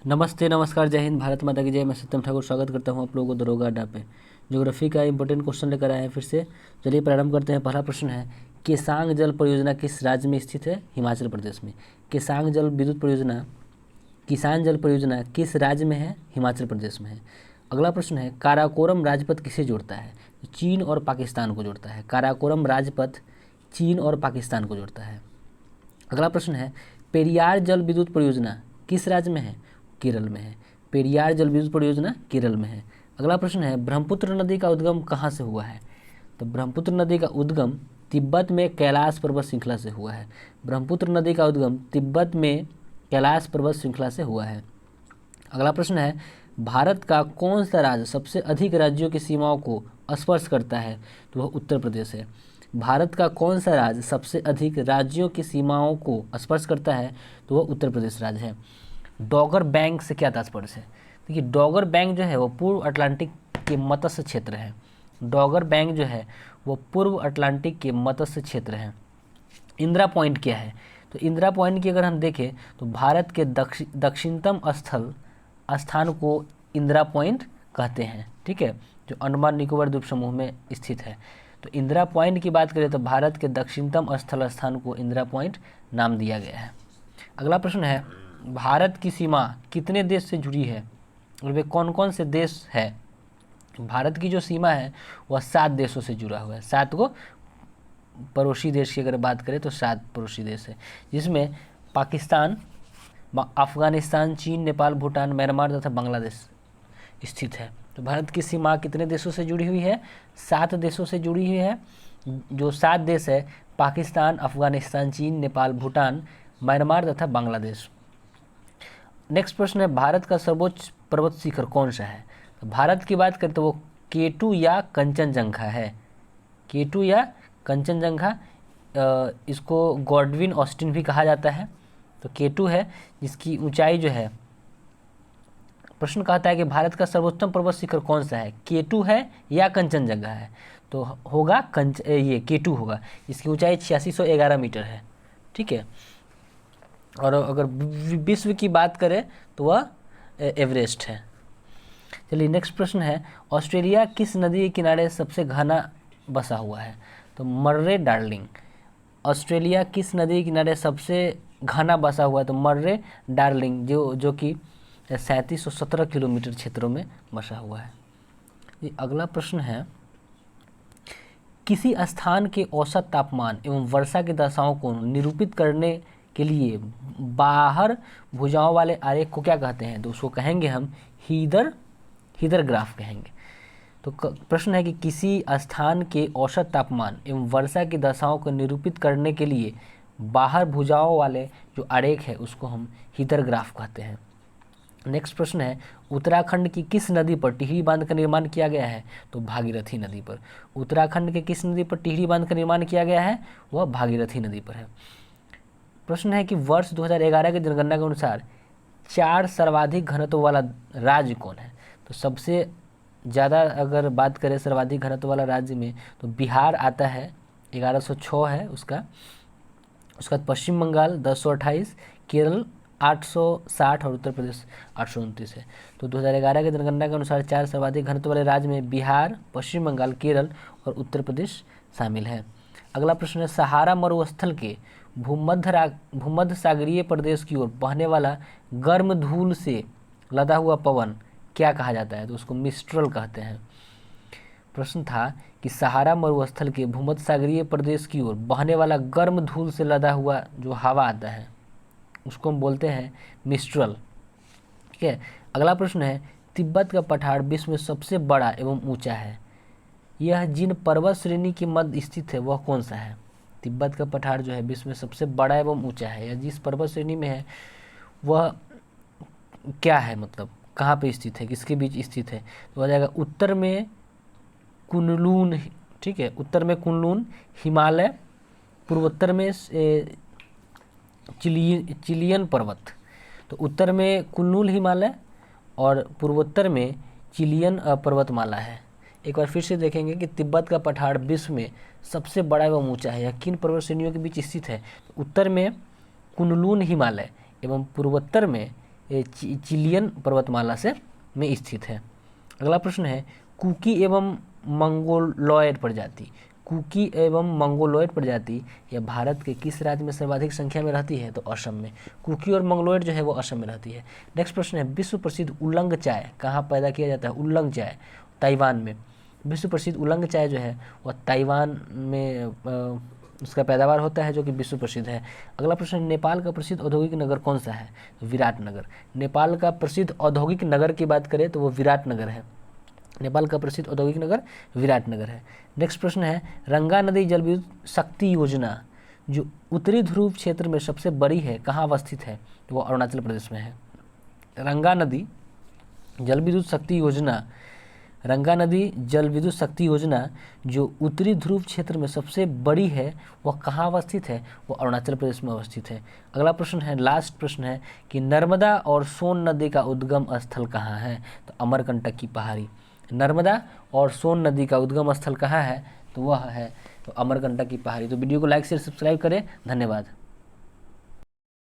नमस्ते, नमस्कार, जय हिंद, भारत माता की जय। मैं सत्यम ठाकुर स्वागत करता हूं आप लोगों को दरोगा अड्डा पे। ज्योग्राफी का इंपॉर्टेंट क्वेश्चन लेकर आए हैं फिर से। चलिए प्रारंभ करते हैं। पहला प्रश्न है, केसांग जल परियोजना किस राज्य में स्थित है? हिमाचल प्रदेश में। केसांग जल विद्युत परियोजना, किसान जल परियोजना किस राज्य में है? हिमाचल प्रदेश में है। अगला प्रश्न है, काराकोरम राजपथ किसे जोड़ता है? चीन और पाकिस्तान को जोड़ता है। काराकोरम राजपथ चीन और पाकिस्तान को जोड़ता है। अगला प्रश्न है, पेरियार जल विद्युत परियोजना किस राज्य में है? केरल में है। पेरियार जल विद्युत परियोजना केरल में है। अगला प्रश्न है, ब्रह्मपुत्र नदी का उद्गम कहाँ से हुआ है? तो ब्रह्मपुत्र नदी का उद्गम तिब्बत में कैलाश पर्वत श्रृंखला से हुआ है। ब्रह्मपुत्र नदी का उद्गम तिब्बत में कैलाश पर्वत श्रृंखला से हुआ है। अगला प्रश्न है, भारत का कौन सा राज्य सबसे अधिक राज्यों की सीमाओं को स्पर्श करता है? तो वह उत्तर प्रदेश है। भारत का कौन सा राज्य सबसे अधिक राज्यों की सीमाओं को स्पर्श करता है? तो वह उत्तर प्रदेश राज्य है। डॉगर बैंक से क्या तात्पर्य है? देखिए, डॉगर बैंक जो है वो पूर्व अटलांटिक के मत्स्य क्षेत्र है। डॉगर बैंक जो है वो पूर्व अटलांटिक के मत्स्य क्षेत्र है। इंदिरा पॉइंट क्या है? तो इंदिरा पॉइंट की अगर हम देखें तो भारत के दक्षिणतम स्थान को इंदिरा पॉइंट कहते हैं, ठीक है, जो अंडमान निकोबार द्वीप समूह में स्थित है। तो इंदिरा पॉइंट की बात करें तो भारत के दक्षिणतम स्थान को इंदिरा पॉइंट नाम दिया गया है। अगला प्रश्न है, भारत की सीमा कितने देश से जुड़ी है और वे कौन कौन से देश है? भारत की जो सीमा है वह 7 देशों से जुड़ा हुआ है। 7 को पड़ोसी देश की अगर बात करें तो 7 पड़ोसी देश है, जिसमें पाकिस्तान, अफगानिस्तान, चीन, नेपाल, भूटान, म्यांमार तथा बांग्लादेश स्थित है। तो भारत की सीमा कितने देशों से जुड़ी हुई है? 7 देशों से जुड़ी हुई है। जो 7 देश है, पाकिस्तान, अफगानिस्तान, चीन, नेपाल, भूटान, म्यांमार तथा बांग्लादेश। नेक्स्ट प्रश्न है, भारत का सर्वोच्च पर्वत शिखर कौन सा है? तो भारत की बात करें तो वो K2 या कंचनजंगा है। K2 या कंचनजंगा, इसको गॉडविन ऑस्टिन भी कहा जाता है। तो K2 है, जिसकी ऊंचाई जो है, प्रश्न कहता है कि भारत का सर्वोच्चम पर्वत शिखर कौन सा है? K2 है या कंचनजंगा है? तो होगा ये K2 होगा, जिसकी ऊंचाई 8611 मीटर है, ठीक है। और अगर विश्व की बात करें तो वह एवरेस्ट है। चलिए नेक्स्ट प्रश्न है, ऑस्ट्रेलिया किस नदी के किनारे सबसे घना बसा हुआ है? तो मर्रे डार्लिंग। ऑस्ट्रेलिया किस नदी के किनारे सबसे घना बसा हुआ है? तो मर्रे डार्लिंग, जो कि 3717 किलोमीटर क्षेत्रों में बसा हुआ है। ये अगला प्रश्न है, किसी स्थान के औसत तापमान एवं वर्षा की दशाओं को निरूपित करने के लिए बाहर भुजाओं वाले आरेख को क्या कहते हैं? तो उसको कहेंगे हम हीदर ग्राफ कहेंगे। तो प्रश्न है कि किसी स्थान के औसत तापमान एवं वर्षा की दशाओं को निरूपित करने के लिए बाहर भुजाओं वाले जो आरेख है उसको हम हीदर ग्राफ कहते हैं। नेक्स्ट प्रश्न है, उत्तराखंड की किस नदी पर टिहरी बांध का निर्माण किया गया है? तो भागीरथी नदी पर। उत्तराखंड के किस नदी पर टिहरी बांध का निर्माण किया गया है? वह भागीरथी नदी पर है। प्रश्न है कि वर्ष 2011 की जनगणना के अनुसार 4 सर्वाधिक घनत्व वाला राज्य कौन है? तो सबसे ज़्यादा अगर बात करें सर्वाधिक घनत्व वाला राज्य में तो बिहार आता है, 1106 है उसका। उसका पश्चिम बंगाल 1028, केरल 860 और उत्तर प्रदेश 829 है। तो 2011 की जनगणना के अनुसार 4 सर्वाधिक घनत्व वाले राज्य में बिहार, पश्चिम बंगाल, केरल और उत्तर प्रदेश शामिल है। अगला प्रश्न है, सहारा मरुस्थल के भूमध्य सागरीय प्रदेश की ओर बहने वाला गर्म धूल से लदा हुआ पवन क्या कहा जाता है? तो उसको मिस्ट्रल कहते हैं। प्रश्न था कि सहारा मरुस्थल के भूमध्य सागरीय प्रदेश की ओर बहने वाला गर्म धूल से लदा हुआ जो हवा आता है उसको हम बोलते हैं मिस्ट्रल, ठीक है। अगला प्रश्न है, तिब्बत का पठार विश्व में सबसे बड़ा एवं ऊंचा है, यह जिन पर्वत श्रेणी के मध्य स्थित है वह कौन सा है? तिब्बत का पठार जो है विश्व में सबसे बड़ा एवं ऊंचा है, या जिस पर्वत श्रेणी में है वह क्या है, मतलब कहाँ पे स्थित है, किसके बीच स्थित है? तो हो जाएगा उत्तर में कुनलून, ठीक है, उत्तर में कुनलून हिमालय, पूर्वोत्तर में चिलियन पर्वत। तो उत्तर में कुनलून हिमालय और पूर्वोत्तर में चिलियन पर्वतमाला है। एक बार फिर से देखेंगे कि तिब्बत का पठार विश्व में सबसे बड़ा एवं ऊंचा है, यह किन पर्वत श्रेणियों के बीच स्थित है? तो उत्तर में कुनलून हिमालय एवं पूर्वोत्तर में चिलियन पर्वतमाला से में स्थित है। अगला प्रश्न है कुकी एवं मंगोलॉयड प्रजाति, कुकी एवं मंगोलॉयड प्रजाति यह भारत के किस राज्य में सर्वाधिक संख्या में रहती है? तो असम में। कुकी और मंगोलॉयड जो है वो असम में रहती है। नेक्स्ट प्रश्न है विश्व प्रसिद्ध उलंग चाय कहाँ पैदा किया जाता है? उलंग चाय ताइवान में। विश्व प्रसिद्ध उलंग चाय जो है वह ताइवान में उसका पैदावार होता है, जो कि विश्व प्रसिद्ध है। अगला प्रश्न, नेपाल का प्रसिद्ध औद्योगिक नगर कौन सा है? विराटनगर। नेपाल का प्रसिद्ध औद्योगिक नगर की बात करें तो वो विराटनगर है। नेपाल का प्रसिद्ध औद्योगिक नगर विराटनगर है। नेक्स्ट प्रश्न है रंगा नदी जल विद्युत शक्ति योजना जो उत्तरी ध्रुव क्षेत्र में सबसे बड़ी है कहाँ अवस्थित है? वो अरुणाचल प्रदेश में है। रंगा नदी जल विद्युत शक्ति योजना, रंगा नदी जल विद्युत शक्ति योजना जो उत्तरी ध्रुव क्षेत्र में सबसे बड़ी है वह कहाँ अवस्थित है? वो अरुणाचल प्रदेश में अवस्थित है। अगला प्रश्न है, लास्ट प्रश्न है कि नर्मदा और सोन नदी का उद्गम स्थल कहाँ है? तो अमरकंटक की पहाड़ी। नर्मदा और सोन नदी का उद्गम स्थल कहाँ है? तो वह है तो अमरकंटक की पहाड़ी। तो वीडियो को लाइक शेयर सब्सक्राइब करें। धन्यवाद।